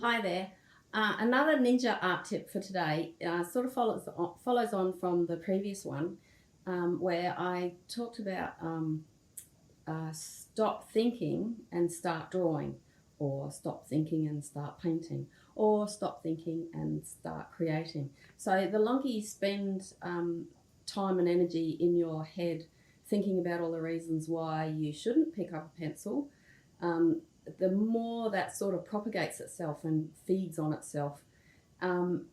Hi there. Another ninja art tip for today sort of follows on from the previous one, where I talked about stop thinking and start drawing, or stop thinking and start painting, or stop thinking and start creating. So the longer you spend time and energy in your head thinking about all the reasons why you shouldn't pick up a pencil, the more that sort of propagates itself and feeds on itself. Um,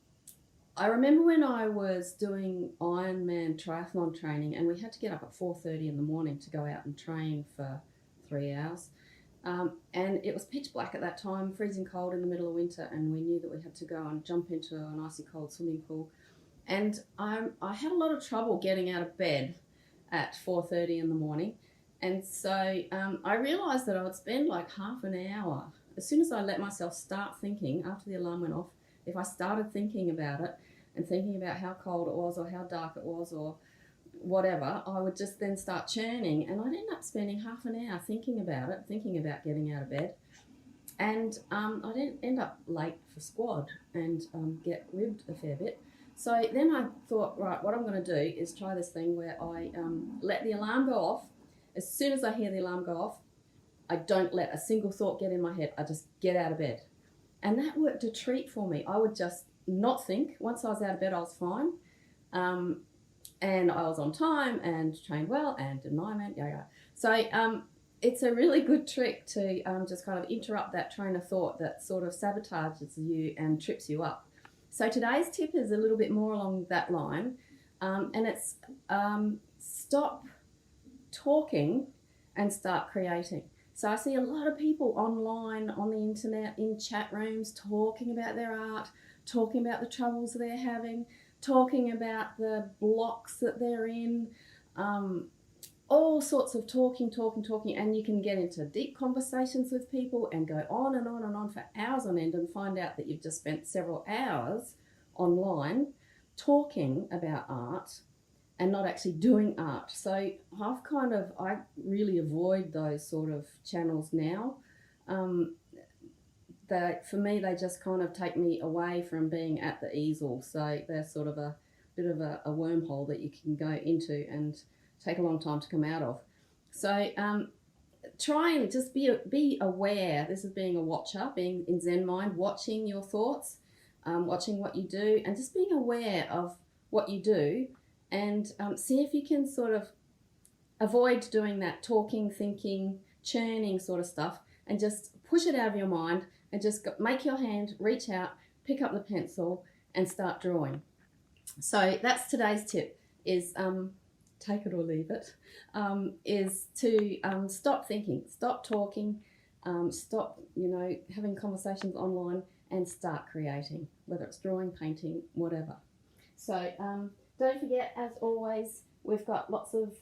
I remember when I was doing Ironman triathlon training, and we had to get up at 4:30 in the morning to go out and train for 3 hours. And it was pitch black at that time, freezing cold in the middle of winter, and we knew that we had to go and jump into an icy cold swimming pool. And I had a lot of trouble getting out of bed at 4:30 in the morning. And so I realised that I would spend like half an hour. As soon as I let myself start thinking, after the alarm went off, if I started thinking about it and thinking about how cold it was or how dark it was or whatever, I would just then start churning, and I'd end up spending half an hour thinking about it, thinking about getting out of bed. And I'd end up late for squad and get ribbed a fair bit. So then I thought, right, what I'm going to do is try this thing where I let the alarm go off. As soon as I hear the alarm go off, I don't let a single thought get in my head. I just get out of bed. And that worked a treat for me. I would just not think. Once I was out of bed, I was fine. And I was on time and trained well and did an Ironman, yeah. So it's a really good trick to just kind of interrupt that train of thought that sort of sabotages you and trips you up. So today's tip is a little bit more along that line, and it's stop talking and start creating. So I see a lot of people online, on the internet, in chat rooms, talking about their art, talking about the troubles they're having, talking about the blocks that they're in, all sorts of talking, and you can get into deep conversations with people and go on and on and on for hours on end and find out that you've just spent several hours online talking about art and not actually doing art. So I really avoid those sort of channels now. For me, they just kind of take me away from being at the easel. So they're sort of a bit of a wormhole that you can go into and take a long time to come out of. So try and just be aware. This is being a watcher, being in Zen mind, watching your thoughts, watching what you do, and just being aware of what you do, and see if you can sort of avoid doing that talking, thinking, churning sort of stuff, and just push it out of your mind and just make your hand reach out, pick up the pencil, and start drawing. So that's today's tip, is take it or leave it, is to stop thinking, stop talking, stop having conversations online, and start creating, whether it's drawing, painting, whatever. So don't forget, as always, we've got lots of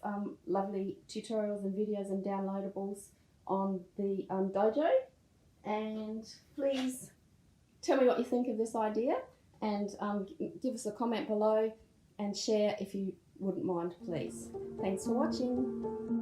lovely tutorials and videos and downloadables on the dojo, and please tell me what you think of this idea, and give us a comment below and share if you wouldn't mind, please. Thanks for watching.